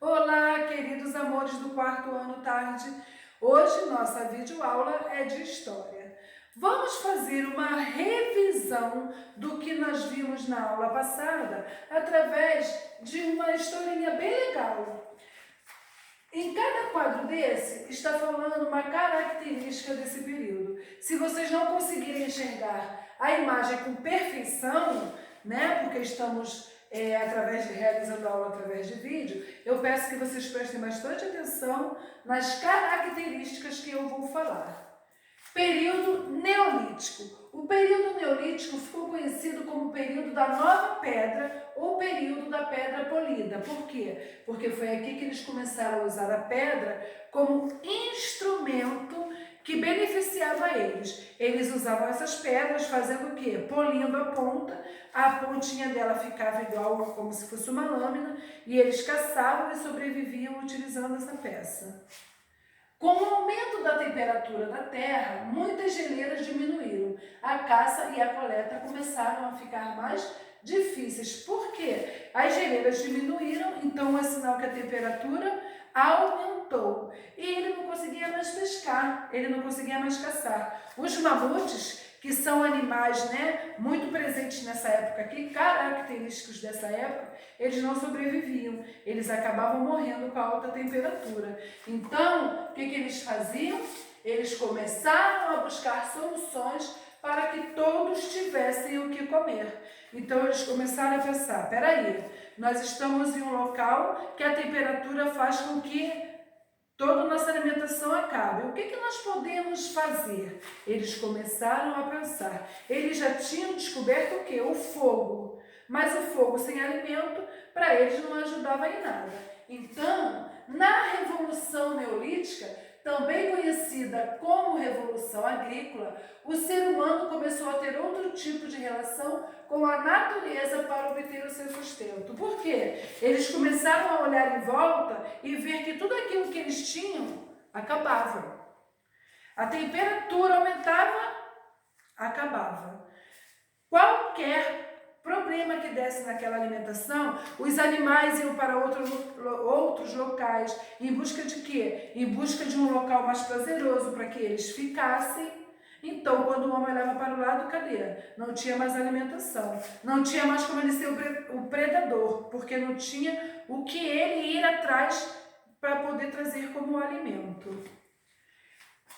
Olá, queridos amores do quarto ano tarde. Hoje nossa videoaula é de história. Vamos fazer uma revisão do que nós vimos na aula passada através de uma historinha bem legal. Em cada quadro desse está falando uma característica desse período. Se vocês não conseguirem enxergar a imagem com perfeição, né, porque estamos realizando a aula através de vídeo, eu peço que vocês prestem bastante atenção nas características que eu vou falar. Período Neolítico. O período Neolítico ficou conhecido como período da Nova Pedra ou período da Pedra Polida. Por quê? Porque foi aqui que eles começaram a usar a pedra como instrumento que beneficiava eles. Eles usavam essas pedras fazendo o quê? Polindo a pontinha dela ficava igual como se fosse uma lâmina e eles caçavam e sobreviviam utilizando essa peça. Com o aumento da temperatura da Terra, muitas geleiras diminuíram. A caça e a coleta começaram a ficar mais difíceis. Por quê? As geleiras diminuíram, então é sinal que a temperatura aumentou. E ele não conseguia mais pescar, ele não conseguia mais caçar. Os mamutes, que são animais, né, muito presentes nessa época aqui, característicos dessa época, eles não sobreviviam, eles acabavam morrendo com a alta temperatura. Então, o que eles faziam? Eles começaram a buscar soluções para que todos tivessem o que comer. Então, eles começaram a pensar, peraí, nós estamos em um local que a temperatura faz com que toda a nossa alimentação acabe. O que nós podemos fazer? Eles começaram a pensar. Eles já tinham descoberto o quê? O fogo. Mas o fogo sem alimento, para eles não ajudava em nada. Então, na Revolução Neolítica, também conhecida como Revolução Agrícola, o ser humano começou a ter outro tipo de relação com a natureza para obter o seu sustento. Por quê? Eles começaram a olhar em volta e ver que tudo aquilo que eles tinham acabava. A temperatura aumentava, acabava. Qualquer problema que desse naquela alimentação, os animais iam para outros locais, em busca de quê? Em busca de um local mais prazeroso para que eles ficassem. Então, quando o homem olhava para o lado, cadê? Não tinha mais alimentação, não tinha mais como ele ser o predador, porque não tinha o que ele ir atrás para poder trazer como alimento.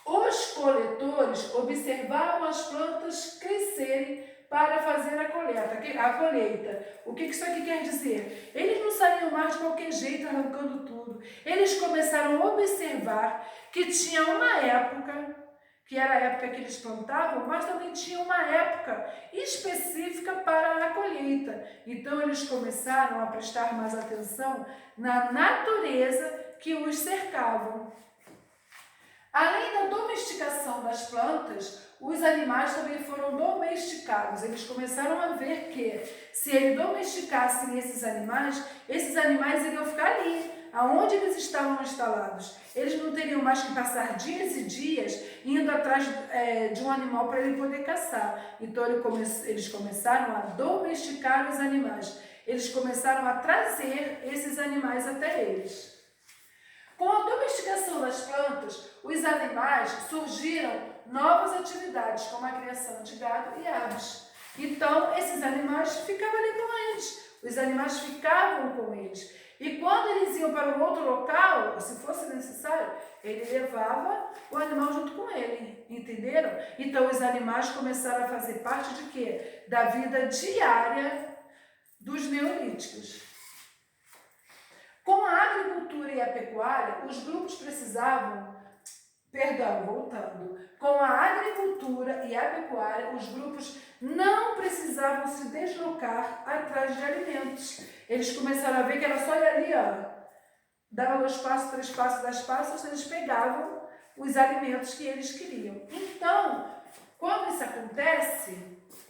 Os coletores observavam as plantas crescerem para fazer a colheita. O que isso aqui quer dizer? Eles não saíam mais de qualquer jeito arrancando tudo. Eles começaram a observar que tinha uma época, que era a época que eles plantavam, mas também tinha uma época específica para a colheita. Então eles começaram a prestar mais atenção na natureza que os cercavam. Além da domesticação das plantas, os animais também foram domesticados. Eles começaram a ver que, se eles domesticassem esses animais iriam ficar ali, aonde eles estavam instalados. Eles não teriam mais que passar dias e dias indo atrás de um animal para ele poder caçar. Então eles começaram a domesticar os animais. Eles começaram a trazer esses animais até eles. Com a domesticação das plantas, os animais surgiram novas atividades, como a criação de gado e aves. Então, esses animais ficavam ali com eles. Os animais ficavam com eles. E quando eles iam para um outro local, se fosse necessário, ele levava o animal junto com ele. Entenderam? Então, os animais começaram a fazer parte de quê? Da vida diária dos neolíticos. Com a agricultura e a pecuária, os grupos precisavam, com a agricultura e a pecuária, os grupos não precisavam se deslocar atrás de alimentos. Eles começaram a ver que era só ir ali, dava 2 passos, 3 passos, 10 passos, eles pegavam os alimentos que eles queriam. Então, quando isso acontece,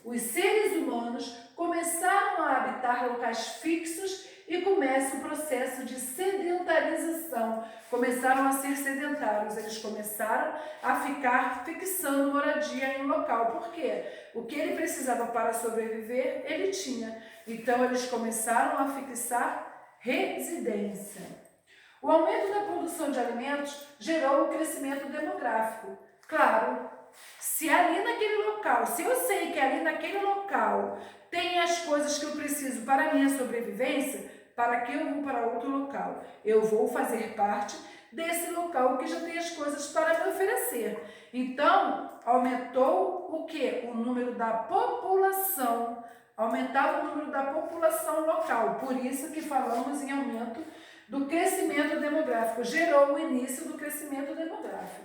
os seres humanos começaram a habitar locais fixos e começa o processo de sedentarização. Começaram a ser sedentários, eles começaram a ficar fixando moradia em um local. Por quê? O que ele precisava para sobreviver, ele tinha. Então, eles começaram a fixar residência. O aumento da produção de alimentos gerou o crescimento demográfico. Claro, se ali naquele local, se eu sei que ali naquele local tem as coisas que eu preciso para a minha sobrevivência, para que eu vou para outro local? Eu vou fazer parte desse local que já tem as coisas para me oferecer. Então, aumentou o quê? O número da população. Aumentava o número da população local. Por isso que falamos em aumento do crescimento demográfico. Gerou o início do crescimento demográfico.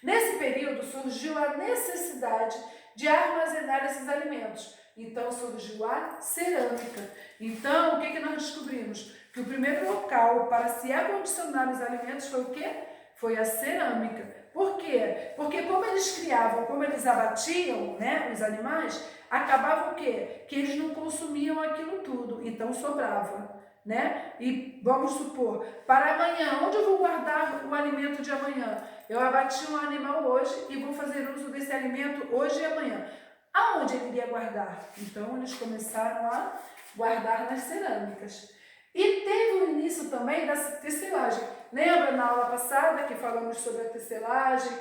Nesse período surgiu a necessidade de armazenar esses alimentos. Então surgiu a cerâmica. Então, o que nós descobrimos? Que o primeiro local para se acondicionar os alimentos foi o quê? Foi a cerâmica. Por quê? Porque como eles criavam, como eles abatiam, né, os animais, acabava o quê? Que eles não consumiam aquilo tudo, então sobrava. Né? E vamos supor, para amanhã, onde eu vou guardar o alimento de amanhã? Eu abati um animal hoje e vou fazer uso desse alimento hoje e amanhã. Aonde ele iria guardar? Então, eles começaram a guardar nas cerâmicas. E teve o início também da tecelagem. Lembra na aula passada que falamos sobre a tecelagem,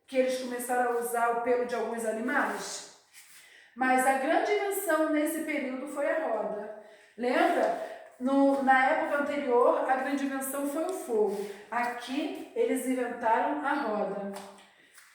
que eles começaram a usar o pelo de alguns animais? Mas a grande invenção nesse período foi a roda. Lembra? Na época anterior, a grande invenção foi o fogo. Aqui, eles inventaram a roda.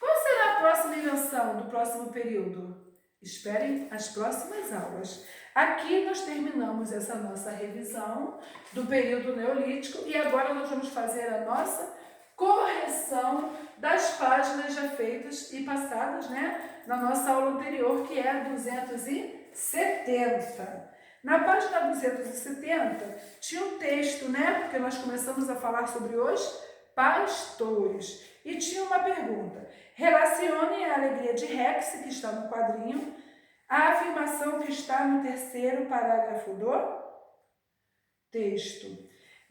Qual será a próxima invenção do próximo período? Esperem as próximas aulas. Aqui nós terminamos essa nossa revisão do período neolítico e agora nós vamos fazer a nossa correção das páginas já feitas e passadas, né, na nossa aula anterior, que é a 270. Na página 270 tinha um texto, né? Porque nós começamos a falar sobre os pastores. E tinha uma pergunta. Relacione a alegria de Rex, que está no quadrinho, a afirmação que está no terceiro parágrafo do texto.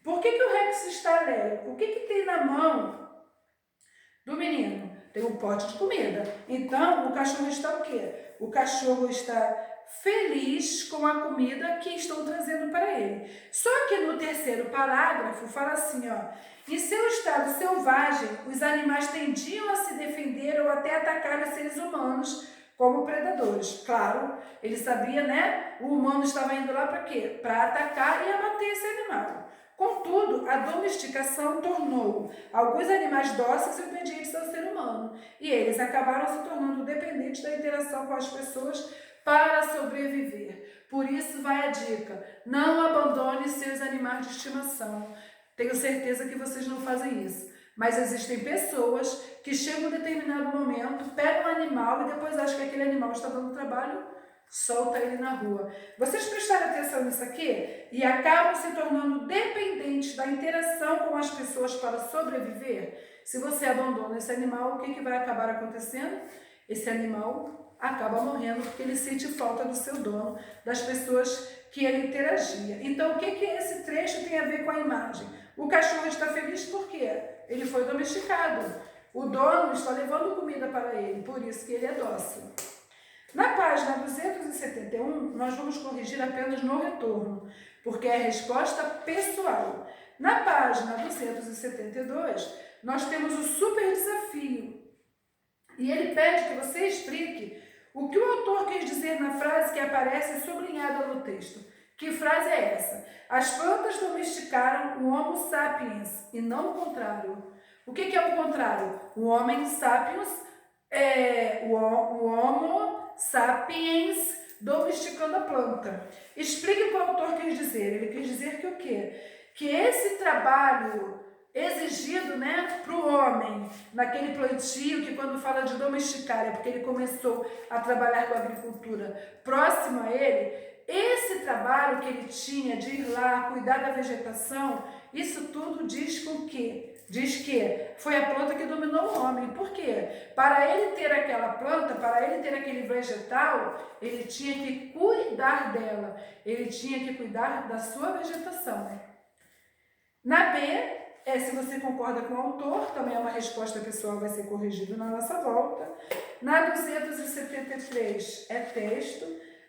Por que o Rex está alegre? O que tem na mão do menino? Tem um pote de comida. Então, o cachorro está o quê? O cachorro está feliz com a comida que estão trazendo para ele. Só que no terceiro parágrafo fala assim, ó, em seu estado selvagem, os animais tendiam a se defender ou até atacar os seres humanos como predadores. Claro, ele sabia, né? O humano estava indo lá para quê? Para atacar e abater esse animal. Contudo, a domesticação tornou alguns animais dóceis e obedientes ao ser humano. E eles acabaram se tornando dependentes da interação com as pessoas para sobreviver. Por isso vai a dica, não abandone seus animais de estimação. Tenho certeza que vocês não fazem isso. Mas existem pessoas que chegam em um determinado momento, pegam um animal e depois acham que aquele animal está dando trabalho, solta ele na rua. Vocês prestaram atenção nisso aqui? E acabam se tornando dependentes da interação com as pessoas para sobreviver? Se você abandona esse animal, o que vai acabar acontecendo? Esse animal acaba morrendo porque ele sente falta do seu dono, das pessoas que ele interagia. Então, o que esse trecho tem a ver com a imagem? O cachorro está feliz porque ele foi domesticado. O dono está levando comida para ele, por isso que ele é dócil. Na página 271, nós vamos corrigir apenas no retorno, porque é a resposta pessoal. Na página 272, nós temos o super desafio. E ele pede que você explique o que o autor quis dizer na frase que aparece sublinhada no texto. Que frase é essa? As plantas domesticaram o Homo sapiens e não o contrário. O que é o contrário? O Homo sapiens o Homo sapiens domesticando a planta. Explique o que o autor quis dizer. Ele quis dizer que o quê? Que esse trabalho exigido, né, para o homem, naquele plantio, que quando fala de domesticar, é porque ele começou a trabalhar com a agricultura próximo a ele, esse trabalho que ele tinha de ir lá, cuidar da vegetação, isso tudo diz que foi a planta que dominou o homem. Por quê? Para ele ter aquela planta, para ele ter aquele vegetal, ele tinha que cuidar dela, ele tinha que cuidar da sua vegetação. Na B, se você concorda com o autor, também é uma resposta pessoal, vai ser corrigido na nossa volta. Na 273 é texto.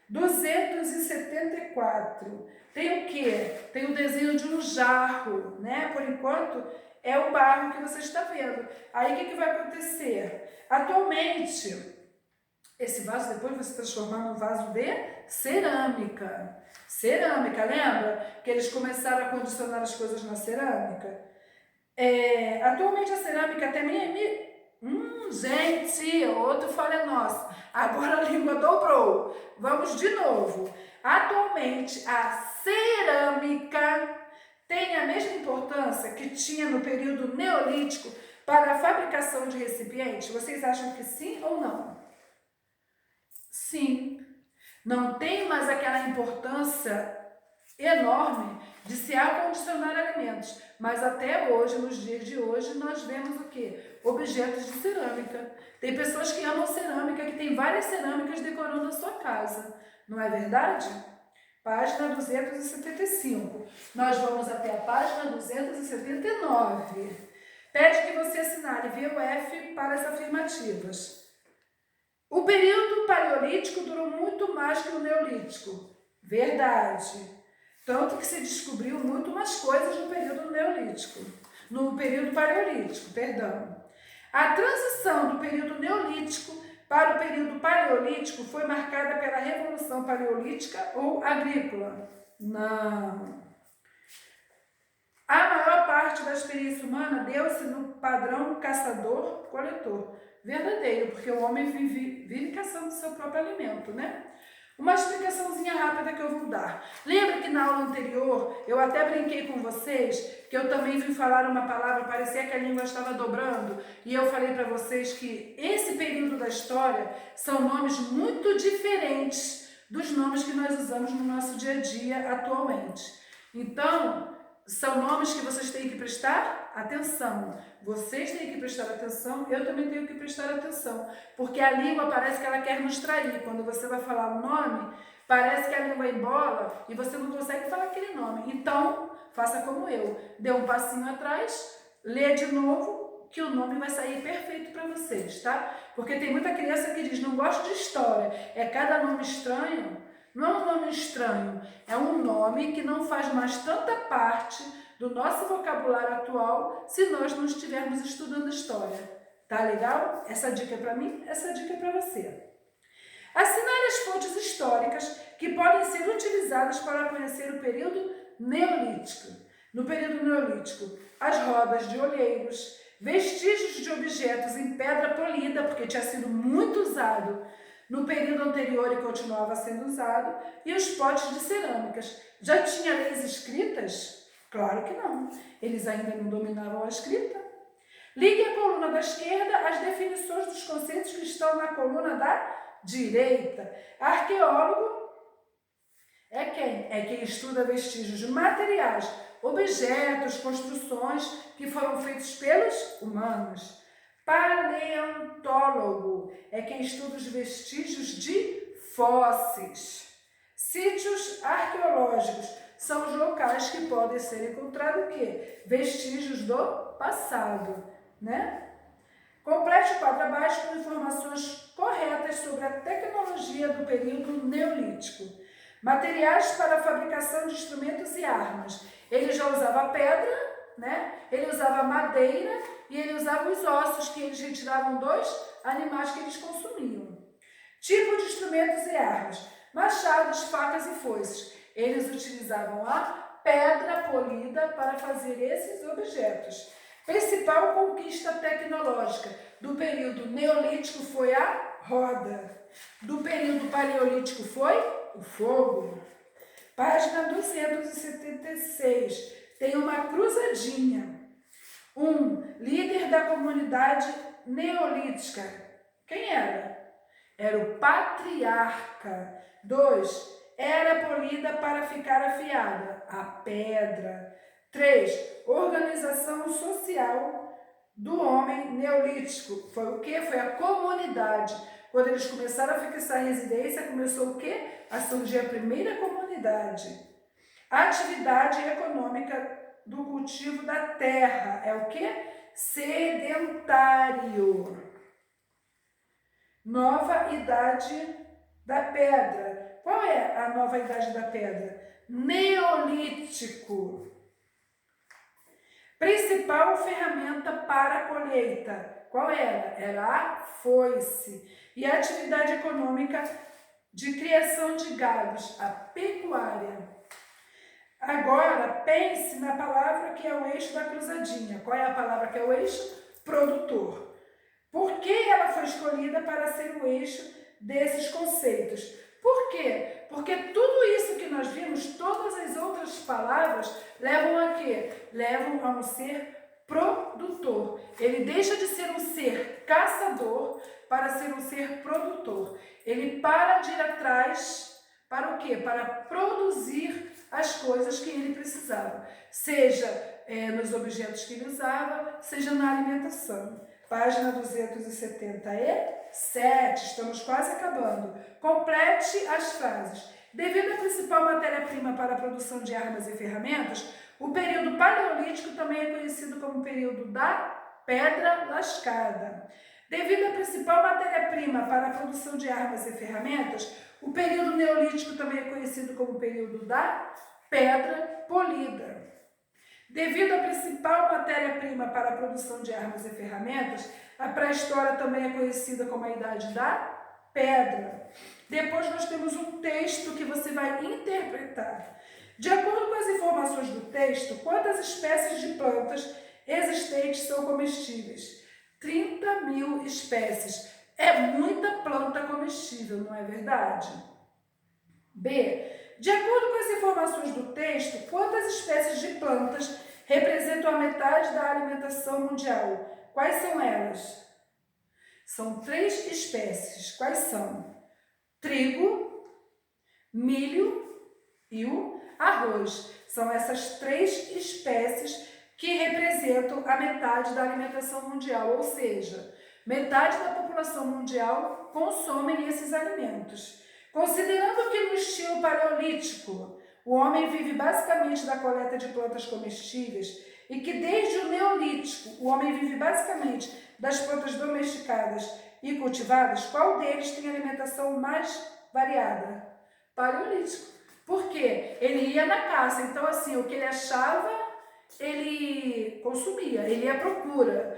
274 tem o quê? Tem o desenho de um jarro, né? Por enquanto, é o barro que você está vendo. Aí, o que vai acontecer? Atualmente, esse vaso depois vai se transformar num vaso de cerâmica. Cerâmica, lembra? Que eles começaram a condicionar as coisas na cerâmica. Atualmente a cerâmica também é... gente, outro falha nossa. Agora a língua dobrou. Vamos de novo. Atualmente a cerâmica tem a mesma importância que tinha no período neolítico para a fabricação de recipientes? Vocês acham que sim ou não? Sim. Não tem mais aquela importância enorme de se acondicionar alimentos. Mas até hoje, nos dias de hoje, nós vemos o quê? Objetos de cerâmica. Tem pessoas que amam cerâmica, que tem várias cerâmicas decorando a sua casa. Não é verdade? Página 275. Nós vamos até a página 279. Pede que você assinale VUF para as afirmativas. O período paleolítico durou muito mais que o neolítico. Verdade. Tanto que se descobriu muito mais coisas no período neolítico. No período paleolítico, perdão. A transição do período neolítico para o período paleolítico foi marcada pela Revolução Paleolítica ou Agrícola? Não. A maior parte da experiência humana deu-se no padrão caçador-coletor. Verdadeiro, porque o homem vive caçando seu próprio alimento, né? Uma explicaçãozinha rápida que eu vou dar. Lembra que na aula anterior eu até brinquei com vocês que eu também vim falar uma palavra, parecia que a língua estava dobrando, e eu falei para vocês que esse período da história são nomes muito diferentes dos nomes que nós usamos no nosso dia a dia atualmente. Então, são nomes que vocês têm que prestar atenção. Vocês têm que prestar atenção, eu também tenho que prestar atenção. Porque a língua parece que ela quer nos trair. Quando você vai falar um nome, parece que a língua embola e você não consegue falar aquele nome. Então, faça como eu. Dê um passinho atrás, lê de novo, que o nome vai sair perfeito para vocês, tá? Porque tem muita criança que diz, não gosto de história. É cada nome estranho. Não é um nome estranho, é um nome que não faz mais tanta parte do nosso vocabulário atual se nós não estivermos estudando história. Tá legal? Essa dica é para mim, essa dica é para você. Assinale as fontes históricas que podem ser utilizadas para conhecer o período neolítico. No período neolítico, as rodas de olheiros, vestígios de objetos em pedra polida, porque tinha sido muito usado no período anterior e continuava sendo usado, e os potes de cerâmicas. Já tinha leis escritas? Claro que não. Eles ainda não dominavam a escrita. Ligue a coluna da esquerda às definições dos conceitos que estão na coluna da direita. Arqueólogo é quem? É quem estuda vestígios de materiais, objetos, construções que foram feitos pelos humanos. Paleontólogo é quem estuda os vestígios de fósseis. Sítios arqueológicos são os locais que podem ser encontrados o quê? Vestígios do passado, né? Complete o quadro abaixo com informações corretas sobre a tecnologia do período neolítico. Materiais para a fabricação de instrumentos e armas. Ele já usava pedra, né? Ele usava madeira e ele usava os ossos que eles retiravam dos animais que eles consumiam. Tipo de instrumentos e armas: machados, facas e foices. Eles utilizavam a pedra polida para fazer esses objetos. Principal conquista tecnológica do período neolítico foi a roda. Do período paleolítico foi o fogo. Página 276. Tem uma cruzadinha. 1. Líder da comunidade neolítica. Quem era? Era o patriarca. 2. Era polida para ficar afiada. A pedra. 3. Organização social do homem neolítico. Foi o quê? Foi a comunidade. Quando eles começaram a fixar residência, começou o quê? A surgir a primeira comunidade. Atividade econômica do cultivo da terra. É o quê? Sedentário. Nova idade da pedra. Qual é a nova idade da pedra? Neolítico. Principal ferramenta para a colheita. Qual era? Era a foice. E a atividade econômica de criação de gados, a pecuária. Agora, pense na palavra que é o eixo da cruzadinha. Qual é a palavra que é o eixo? Produtor. Por que ela foi escolhida para ser o eixo desses conceitos? Por quê? Porque tudo isso que nós vimos, todas as outras palavras, levam a quê? Levam a um ser produtor. Ele deixa de ser um ser caçador para ser um ser produtor. Ele para de ir atrás para o quê? Para produzir as coisas que ele precisava, seja nos objetos que ele usava, seja na alimentação. Página 277, estamos quase acabando. Complete as frases. Devido à principal matéria-prima para a produção de armas e ferramentas, o período paleolítico também é conhecido como período da pedra lascada. Devido à principal matéria-prima para a produção de armas e ferramentas, o período neolítico também é conhecido como período da pedra polida. Devido à principal matéria-prima para a produção de armas e ferramentas, a pré-história também é conhecida como a Idade da Pedra. Depois nós temos um texto que você vai interpretar. De acordo com as informações do texto, quantas espécies de plantas existentes são comestíveis? 30.000 espécies. É muita planta comestível, não é verdade? B. De acordo com as informações do texto, quantas espécies de plantas representam a metade da alimentação mundial? Quais são elas? São 3 espécies. Quais são? Trigo, milho e o arroz. São essas 3 espécies que representam a metade da alimentação mundial, ou seja, metade da população mundial consome esses alimentos. Considerando que no estilo paleolítico o homem vive basicamente da coleta de plantas comestíveis e que desde o neolítico o homem vive basicamente das plantas domesticadas e cultivadas, qual deles tem alimentação mais variada? Paleolítico. Por quê? Ele ia na caça, então assim, o que ele achava, ele consumia, ele ia à procura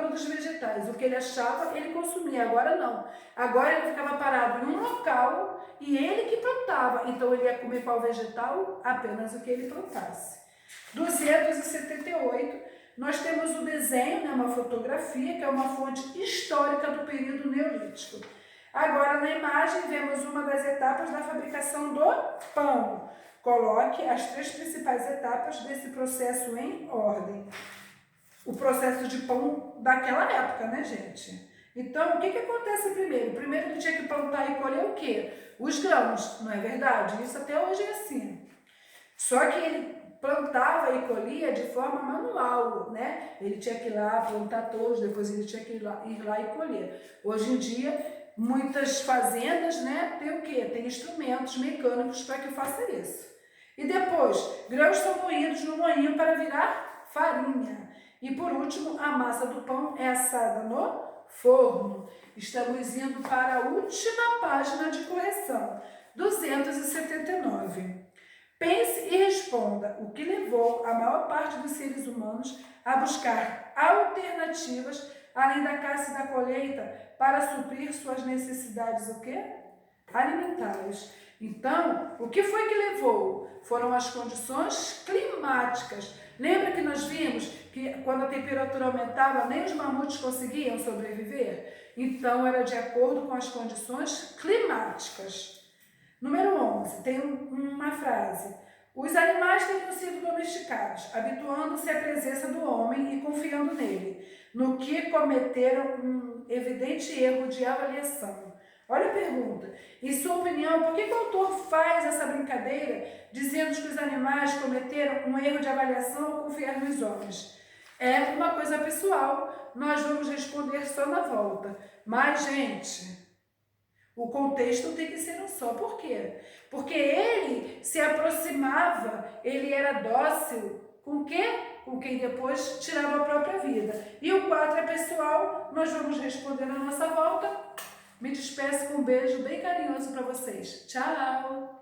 dos vegetais, o que ele achava, ele consumia. Agora não, agora ele ficava parado em um local e ele que plantava, então ele ia comer qual vegetal? Apenas o que ele plantasse. 278, nós temos o desenho, uma fotografia, que é uma fonte histórica do período neolítico. Agora na imagem vemos uma das etapas da fabricação do pão. Coloque as 3 principais etapas desse processo em ordem. O processo de pão daquela época, né, gente? Então, o que acontece primeiro? Primeiro ele tinha que plantar e colher o quê? Os grãos, não é verdade? Isso até hoje é assim. Só que ele plantava e colhia de forma manual, né? Ele tinha que ir lá plantar todos, depois ele tinha que ir lá e colher. Hoje em dia, muitas fazendas, né, tem o quê? Tem instrumentos mecânicos para que faça isso. E depois, grãos são moídos no moinho para virar farinha. E por último, a massa do pão é assada no forno. Estamos indo para a última página de correção, 279. Pense e responda o que levou a maior parte dos seres humanos a buscar alternativas além da caça e da colheita para suprir suas necessidades o quê? Alimentares. Então, o que foi que levou? Foram as condições climáticas. Lembra que nós vimos que quando a temperatura aumentava, nem os mamutes conseguiam sobreviver? Então, era de acordo com as condições climáticas. Número 11, tem uma frase. Os animais teriam sido domesticados, habituando-se à presença do homem e confiando nele, no que cometeram um evidente erro de avaliação. Olha a pergunta. Em sua opinião, por que o autor faz essa brincadeira dizendo que os animais cometeram um erro de avaliação ao confiar nos homens? É uma coisa pessoal, nós vamos responder só na volta. Mas, gente, o contexto tem que ser um só. Por quê? Porque ele se aproximava, ele era dócil com quê? Com quem depois tirava a própria vida. E o 4 é pessoal, nós vamos responder na nossa volta. Me despeço com um beijo bem carinhoso para vocês. Tchau!